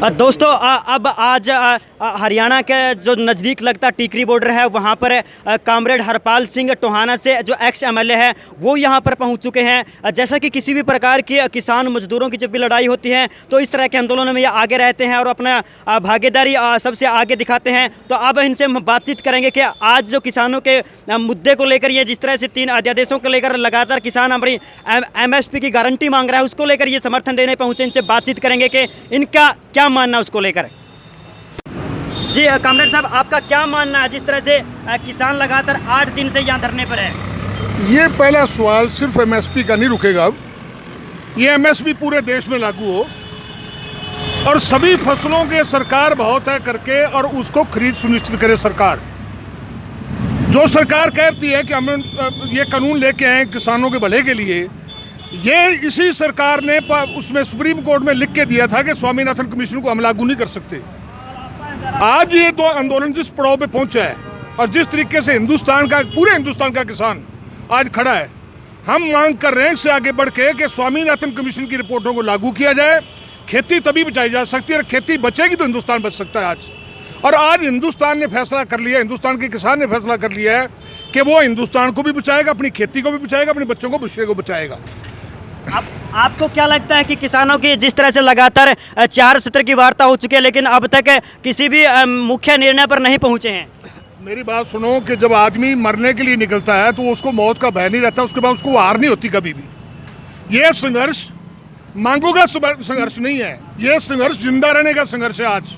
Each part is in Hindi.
दोस्तों अब आज हरियाणा के जो नज़दीक लगता टिकरी बॉर्डर है वहाँ पर कॉमरेड हरपाल सिंह टोहाना से जो एक्स एमएलए है वो यहाँ पर पहुँच चुके हैं। जैसा कि किसी भी प्रकार की किसान मजदूरों की जब भी लड़ाई होती है तो इस तरह के आंदोलनों में ये आगे रहते हैं और अपना भागीदारी सबसे आगे दिखाते हैं। तो अब इनसे हम बातचीत करेंगे कि आज जो किसानों के मुद्दे को लेकर ये जिस तरह से 3 अध्यादेशों को लेकर लगातार किसान अपनी MSP की गारंटी मांग रहा है उसको लेकर ये समर्थन देने पहुँचे। इनसे बातचीत करेंगे कि इनका क्या मानना उसको लेकर। जी कॉमरेड साहब, आपका क्या मानना है जिस तरह से किसान लगातार 8 दिन से यहाँ धरने पर है? ये पहला सवाल सिर्फ MSP का नहीं रुकेगा। अब ये MSP पूरे देश में लागू हो और सभी फसलों के सरकार भाव तय करके और उसको खरीद सुनिश्चित करे। सरकार जो सरकार कहती है कि हम ये कानून लेके आए किसानों के भले के लिए, ये इसी सरकार ने उसमें सुप्रीम कोर्ट में लिख के दिया था कि स्वामीनाथन कमीशन को हम लागू नहीं कर सकते। आज ये तो आंदोलन जिस पड़ाव पे पहुंचा है और जिस तरीके से हिंदुस्तान का, पूरे हिंदुस्तान का किसान आज खड़ा है, हम मांग कर रहे हैं इससे आगे बढ़ के कि स्वामीनाथन कमीशन की रिपोर्टों को लागू किया जाए। खेती तभी बचाई जा सकती है और खेती बचेगी तो हिंदुस्तान बच सकता है आज। और आज हिंदुस्तान ने फैसला कर लिया, हिंदुस्तान के किसान ने फैसला कर लिया है कि वो हिंदुस्तान को भी बचाएगा, अपनी खेती को भी बचाएगा, अपने बच्चों को भविष्य को बचाएगा। आपको क्या लगता है कि किसानों की जिस तरह से लगातार 4 सत्र की वार्ता हो चुकी है लेकिन अब तक किसी भी मुख्य निर्णय पर नहीं पहुंचे हैं? मेरी बात सुनो कि जब आदमी मरने के लिए निकलता है तो उसको मौत का भय नहीं रहता, उसके बाद उसको हार नहीं होती कभी भी। ये संघर्ष मांगों का संघर्ष नहीं है, ये संघर्ष जिंदा रहने का संघर्ष है। आज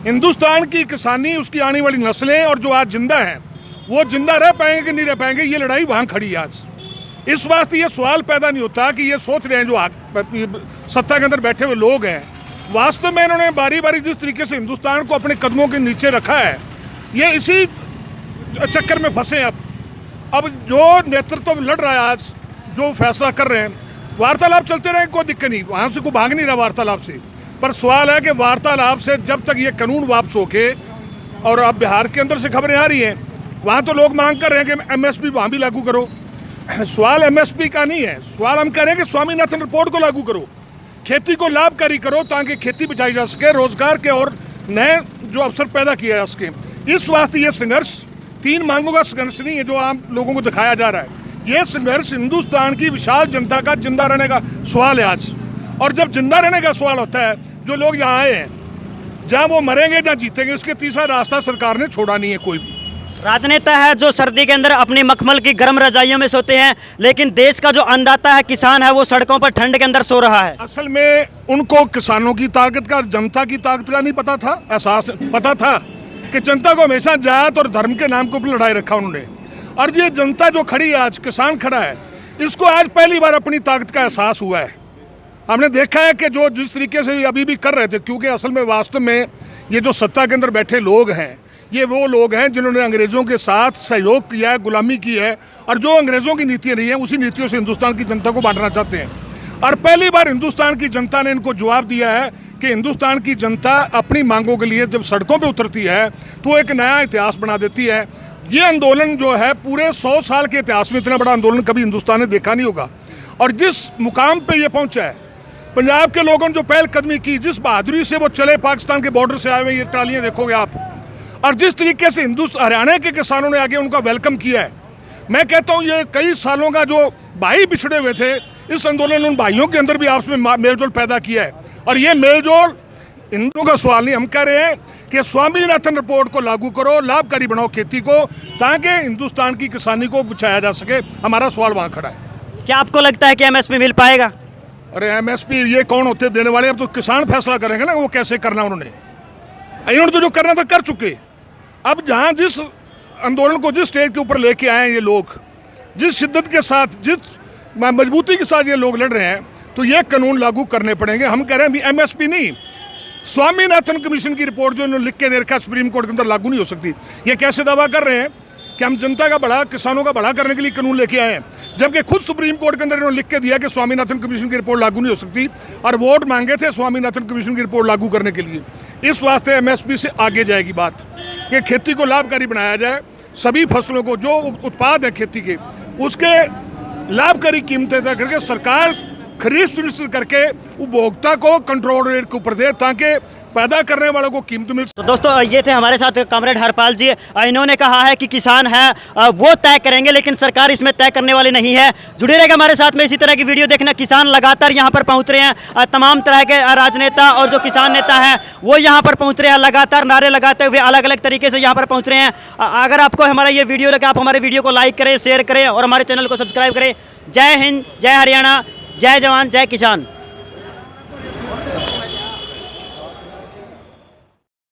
हिंदुस्तान की किसानी, उसकी आने वाली नस्लें और जो आज जिंदा हैं वो जिंदा रह पाएंगे कि नहीं रह पाएंगे, ये लड़ाई वहाँ खड़ी है आज। इस वास्ते ये सवाल पैदा नहीं होता कि ये सोच रहे हैं जो सत्ता के अंदर बैठे हुए लोग हैं, वास्तव में इन्होंने बारी बारी जिस तरीके से हिंदुस्तान को अपने कदमों के नीचे रखा है, ये इसी चक्कर में फंसे। अब जो नेतृत्व लड़ रहा है आज, जो फैसला कर रहे हैं, वार्तालाप चलते रहे, कोई दिक्कत नहीं, वहाँ से कोई भाग नहीं रहा वार्तालाप से। पर सवाल है कि वार्तालाप से जब तक ये कानून वापस होके, और अब बिहार के अंदर से खबरें आ रही हैं, वहाँ तो लोग मांग कर रहे हैं कि MSP वहाँ भी लागू करो। सवाल MSP का नहीं है, सवाल हम कह रहे हैं कि स्वामीनाथन रिपोर्ट को लागू करो, खेती को लाभकारी करो ताकि खेती बचाई जा सके, रोजगार के और नए जो अवसर पैदा किए जा सके। इस वास्ते ये संघर्ष 3 मांगों का संघर्ष नहीं है जो आम लोगों को दिखाया जा रहा है, ये संघर्ष हिंदुस्तान की विशाल जनता का जिंदा रहने का सवाल है आज। और जब जिंदा रहने का सवाल होता है, जो लोग यहाँ आए हैं, जहाँ वो मरेंगे जहाँ जीतेंगे, इसके तीसरा रास्ता सरकार ने छोड़ा नहीं है। कोई भी राजनेता है जो सर्दी के अंदर अपनी मखमल की गर्म रजाइयों में सोते हैं, लेकिन देश का जो अन्नदाता है, किसान है, वो सड़कों पर ठंड के अंदर सो रहा है। असल में उनको किसानों की ताकत का, जनता की ताकत का नहीं पता था। एहसास पता था कि जनता को हमेशा जात और धर्म के नाम के ऊपर लड़ाई रखा उन्होंने। और ये जनता जो खड़ी है आज, किसान खड़ा है, इसको आज पहली बार अपनी ताकत का एहसास हुआ है। हमने देखा है कि जो जिस तरीके से अभी भी कर रहे थे, क्योंकि असल में वास्तव में ये जो सत्ता के अंदर बैठे लोग हैं, ये वो लोग हैं जिन्होंने अंग्रेज़ों के साथ सहयोग किया है, गुलामी की है, और जो अंग्रेज़ों की नीतियाँ रही हैं उसी नीतियों से हिंदुस्तान की जनता को बांटना चाहते हैं। और पहली बार हिंदुस्तान की जनता ने इनको जवाब दिया है कि हिंदुस्तान की जनता अपनी मांगों के लिए जब सड़कों पे उतरती है तो एक नया इतिहास बना देती है। ये आंदोलन जो है पूरे 100 साल के इतिहास में इतना बड़ा आंदोलन कभी हिंदुस्तान ने देखा नहीं होगा। और जिस मुकाम पर ये पहुँचा है, पंजाब के लोगों ने जो पहलकदमी की, जिस बहादुरी से वो चले, पाकिस्तान के बॉर्डर से आए हुए ये ट्रालियाँ देखोगे आप, और जिस तरीके से हरियाणा के किसानों ने आगे उनका वेलकम किया है, मैं कहता हूँ ये कई सालों का जो भाई बिछड़े हुए थे, इस आंदोलन ने उन भाइयों के अंदर भी आपस में मेलजोल पैदा किया है। और ये मेलजोल हिंदुओं का सवाल नहीं, हम कह रहे हैं कि स्वामीनाथन रिपोर्ट को लागू करो, लाभकारी बनाओ खेती को, ताकि हिंदुस्तान की किसानी को बचाया जा सके। हमारा सवाल वहाँ खड़ा है। क्या आपको लगता है कि MSP मिल पाएगा? अरे MSP ये कौन होते देने वाले? अब तो किसान फैसला करेंगे ना वो कैसे करना। उन्होंने तो जो करना था कर चुके। अब जहाँ जिस आंदोलन को जिस स्टेज के ऊपर लेके आए हैं ये लोग, जिस शिद्दत के साथ, जिस मजबूती के साथ ये लोग लड़ रहे हैं, तो ये कानून लागू करने पड़ेंगे। हम कह रहे हैं भी MSP नहीं, स्वामीनाथन कमीशन की रिपोर्ट जो इन्होंने लिख के दे रखा है सुप्रीम कोर्ट के अंदर, लागू नहीं हो सकती। ये कैसे दावा कर रहे हैं कि हम जनता का भला, किसानों का भला करने के लिए कानून लेके आए हैं, जबकि खुद सुप्रीम कोर्ट के अंदर इन्होंने लिख के दिया कि स्वामीनाथन कमीशन की रिपोर्ट लागू नहीं हो सकती, और वोट मांगे थे स्वामीनाथन कमीशन की रिपोर्ट लागू करने के लिए। इस वास्ते MSP से आगे जाएगी बात कि खेती को लाभकारी बनाया जाए, सभी फसलों को, जो उत्पाद है खेती के, उसके लाभकारी कीमतें तय करके सरकार खरीद सुनिश्चित करके उपभोक्ता को कंट्रोल रेट के ऊपर दे, ताकि पैदा करने वालों को कीमत मिल सके। तो दोस्तों ये थे हमारे साथ कॉमरेड हरपाल जी। इन्होंने कहा है कि किसान है वो तय करेंगे, लेकिन सरकार इसमें तय करने वाली नहीं है। जुड़े रहेगा हमारे साथ में इसी तरह की वीडियो देखना। किसान लगातार यहाँ पर पहुँच रहे हैं, तमाम तरह के राजनेता और जो किसान नेता हैं वो यहाँ पर पहुँच रहे हैं, लगातार नारे लगाते हुए अलग अलग तरीके से यहाँ पर पहुँच रहे हैं। अगर आपको हमारा ये वीडियो लगे, आप हमारे वीडियो को लाइक करें, शेयर करें और हमारे चैनल को सब्सक्राइब करें। जय हिंद, जय हरियाणा, जय जवान, जय किसान।